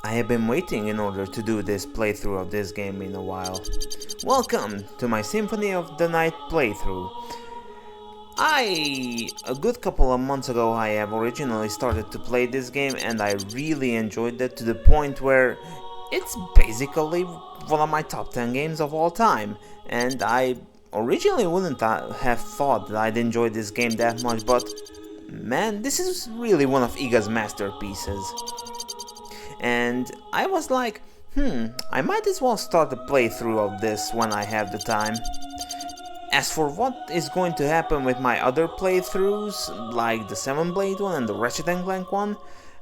I have been waiting in order to do this playthrough of this game in a while. Welcome to my Symphony of the Night playthrough. A good couple of months ago I have originally started to play this game and I really enjoyed it to the point where it's basically one of my top 10 games of all time. And I originally wouldn't have thought that I'd enjoy this game that much, but man, this is really one of Iga's masterpieces. And I was like, I might as well start a playthrough of this when I have the time. As for what is going to happen with my other playthroughs, like the 7-Blade one and the Ratchet & Clank one,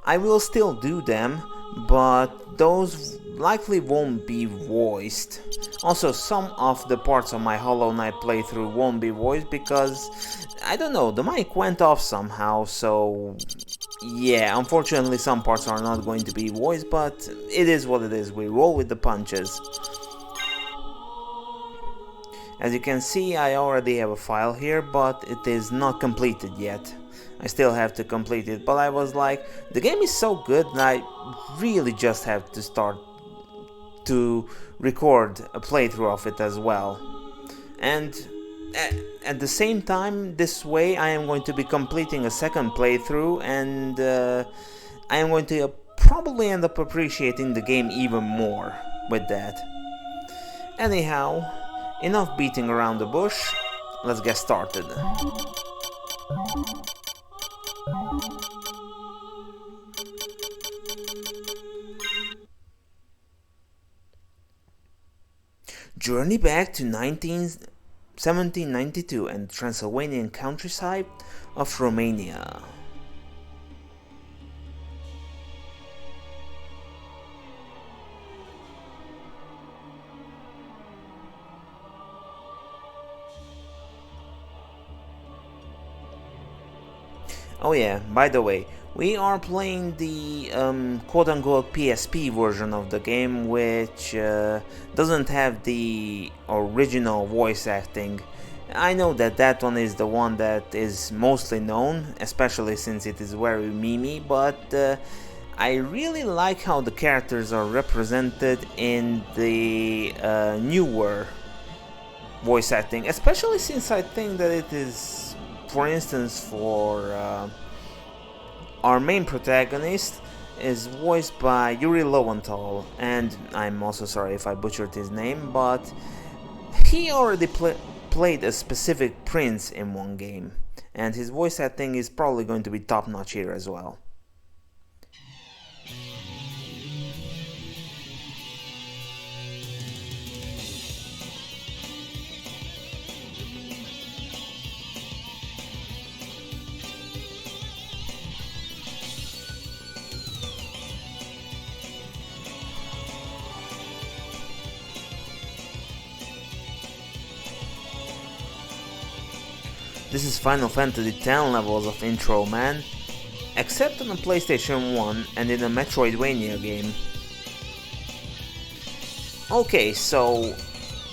I will still do them, but those likely won't be voiced. Also, some of the parts of my Hollow Knight playthrough won't be voiced because, I don't know, the mic went off somehow, so yeah, unfortunately some parts are not going to be voiced, but it is what it is, we roll with the punches. As you can see, I already have a file here, but it is not completed yet. I still have to complete it, but I was like, the game is so good that I really just have to start to record a playthrough of it as well. And at the same time, this way I am going to be completing a second playthrough, and I am going to probably end up appreciating the game even more with that. Anyhow, enough beating around the bush, let's get started. Journey back to 1792 and the Transylvanian countryside of Romania. Oh yeah, by the way, we are playing the quote-unquote PSP version of the game, which doesn't have the original voice acting. I know that that one is the one that is mostly known, especially since it is very memey, but I really like how the characters are represented in the newer voice acting, especially since I think that it is, for instance, for our main protagonist is voiced by Yuri Lowenthal, and I'm also sorry if I butchered his name, but he already played a specific prince in one game, and his voice acting is probably going to be top notch here as well. This is Final Fantasy X levels of intro, man. Except on the PlayStation 1 and in a Metroidvania game. Okay, so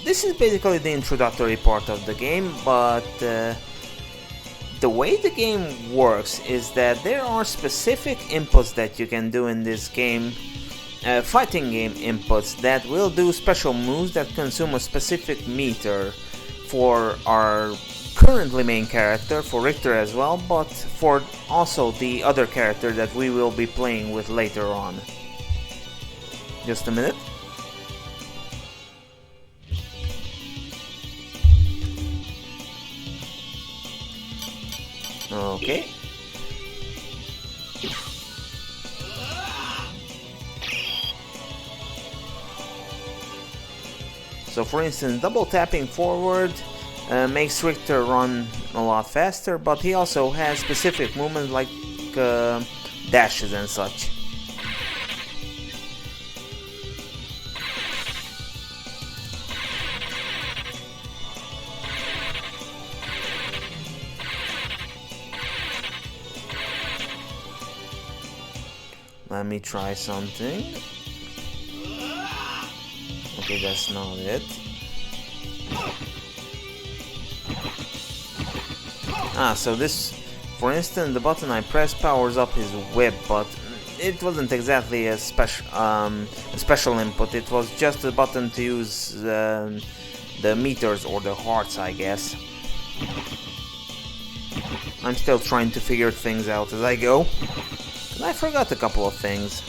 this is basically the introductory part of the game, but the way the game works is that there are specific inputs that you can do in this game, fighting game inputs that will do special moves that consume a specific meter for our currently main character, for Richter as well, but for also the other character that we will be playing with later on. Just a minute. Okay. So for instance, double tapping forward makes Richter run a lot faster, but he also has specific movements like dashes and such. Let me try something. Okay, that's not it. So this, for instance, the button I press powers up his whip, but it wasn't exactly a special input. It was just a button to use the meters or the hearts, I guess. I'm still trying to figure things out as I go, and I forgot a couple of things.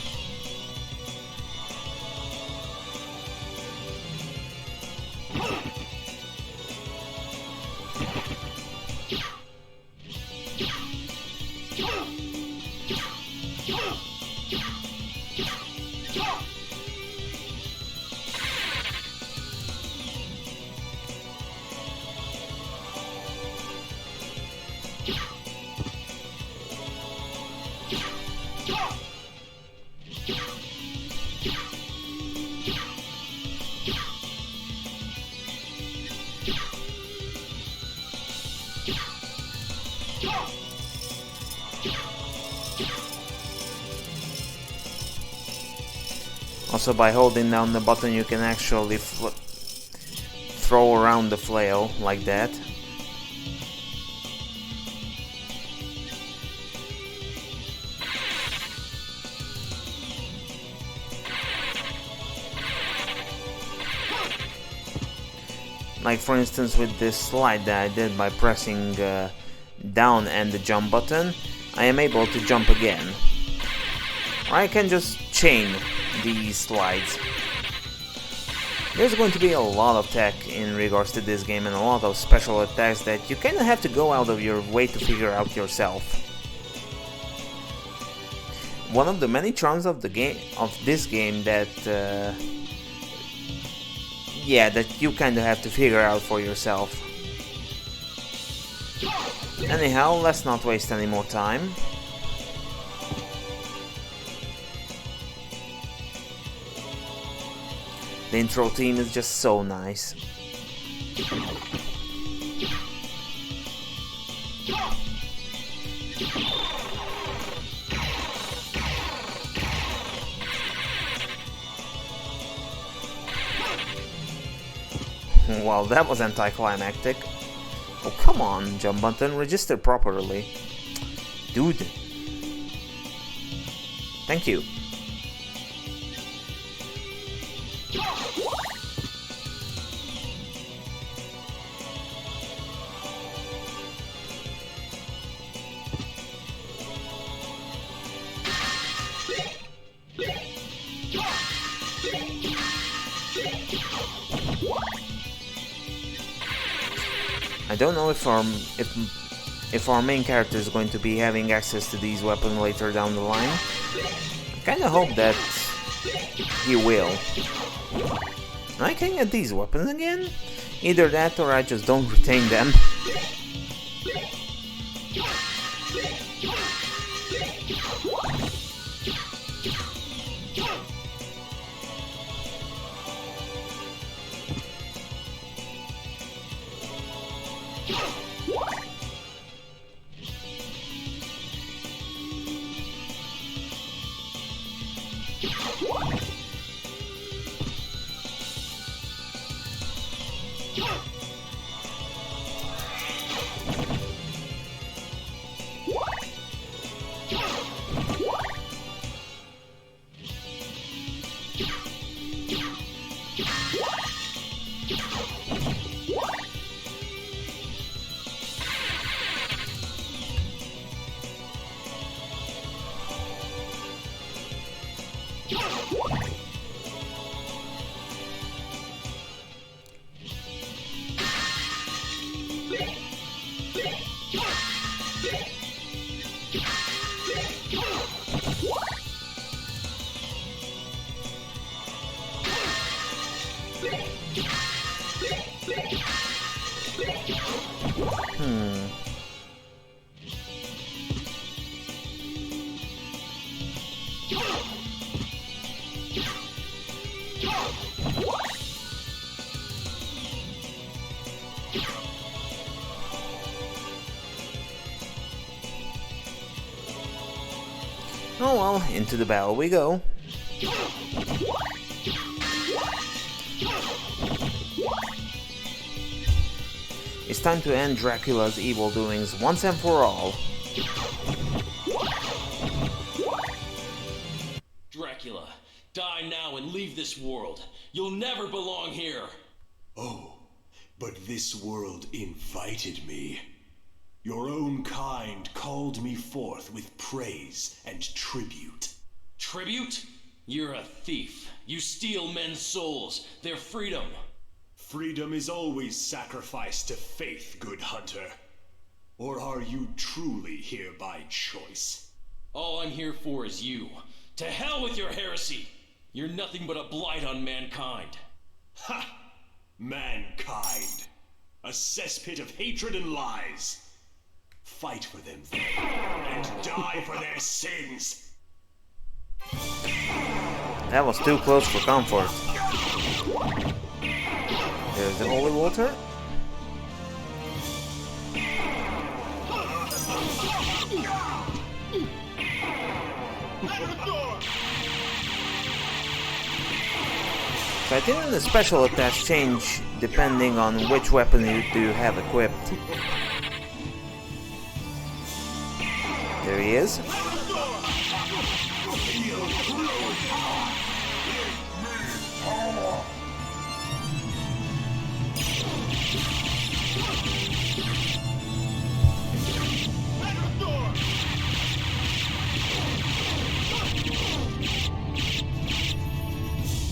Also, by holding down the button, you can actually throw around the flail like that. Like for instance with this slide that I did by pressing down and the jump button, I am able to jump again. Or I can just chain these slides. There's going to be a lot of tech in regards to this game and a lot of special attacks that you kinda have to go out of your way to figure out yourself. One of the many charms of this game that that you kinda have to figure out for yourself. Anyhow, let's not waste any more time. The intro theme is just so nice. Well, that was anticlimactic. Oh, come on, jump button, register properly. Dude. Thank you. I don't know if our main character is going to be having access to these weapons later down the line. I kinda hope that he will. I can get these weapons again? Either that or I just don't retain them. Oh well, into the battle we go. It's time to end Dracula's evil doings once and for all. Dracula. Die now and leave this world. You'll never belong here. Oh, but this world invited me. Your own kind called me forth with praise and tribute. Tribute? You're a thief. You steal men's souls, their freedom. Freedom is always sacrificed to faith, good hunter. Or are you truly here by choice? All I'm here for is you. To hell with your heresy! You're nothing but a blight on mankind. Ha! Mankind. A cesspit of hatred and lies. Fight for them, then, and die for their sins! That was too close for comfort. There's the holy water. So I think the special attacks change depending on which weapon you have equipped. There he is.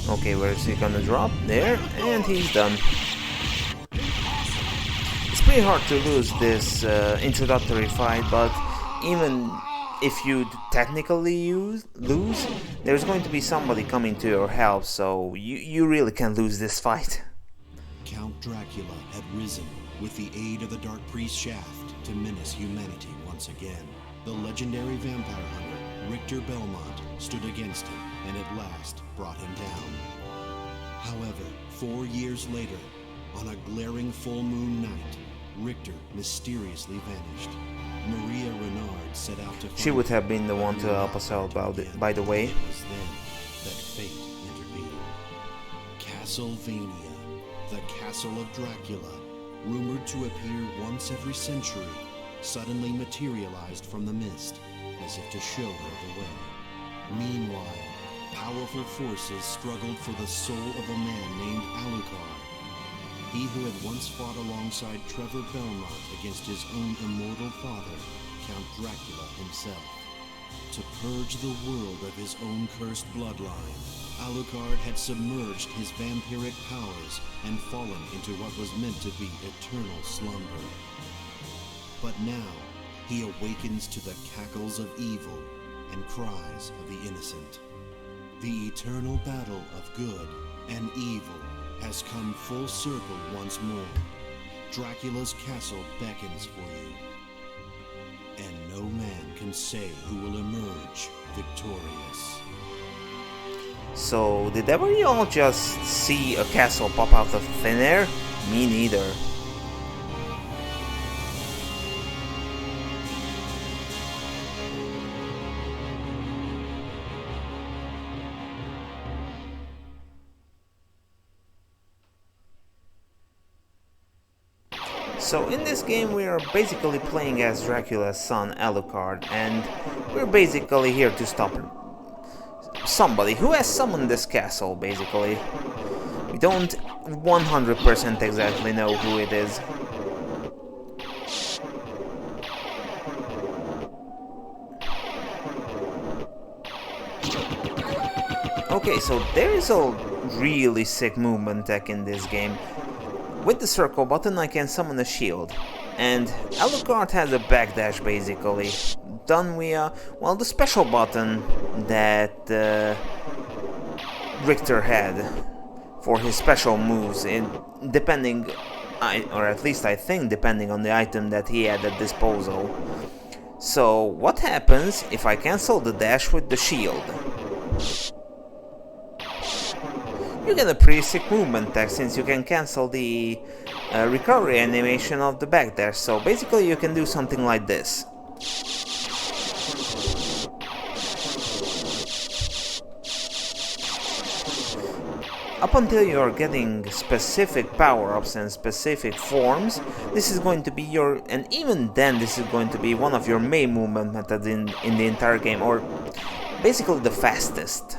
Okay, where is he gonna drop? There, and he's done. It's pretty hard to lose this introductory fight, but even if you technically lose, there's going to be somebody coming to your help, so you really can lose this fight. Count Dracula had risen with the aid of the Dark Priest shaft to menace humanity once again. The legendary vampire hunter, Richter Belmont, stood against him and at last brought him down. However, 4 years later, on a glaring full moon night, Richter mysteriously vanished. Maria Renard set out to find She would have been the one to help us out about it, by the way. It was then that fate intervened. Castlevania, the castle of Dracula, rumored to appear once every century, suddenly materialized from the mist, as if to show her the way. Meanwhile, powerful forces struggled for the soul of a man named Alucard. He who had once fought alongside Trevor Belmont against his own immortal father, Count Dracula himself. To purge the world of his own cursed bloodline, Alucard had submerged his vampiric powers and fallen into what was meant to be eternal slumber. But now, he awakens to the cackles of evil and cries of the innocent. The eternal battle of good and evil has come full circle once more. Dracula's castle beckons for you, and no man can say who will emerge victorious. So, did ever you all just see a castle pop out of thin air? Me neither. So in this game we are basically playing as Dracula's son Alucard, and we're basically here to stop somebody who has summoned this castle, basically. We don't 100% exactly know who it is. Okay, so there is a really sick movement tech in this game. With the circle button I can summon a shield, and Alucard has a backdash basically, done via, well, the special button that Richter had for his special moves, depending, or at least I think depending on the item that he had at disposal. So what happens if I cancel the dash with the shield? You get a pretty sick movement tech since you can cancel the recovery animation of the backdash, so basically you can do something like this. Up until you are getting specific power-ups and specific forms, this is going to be your, and even then this is going to be one of your main movement methods in the entire game, or basically the fastest.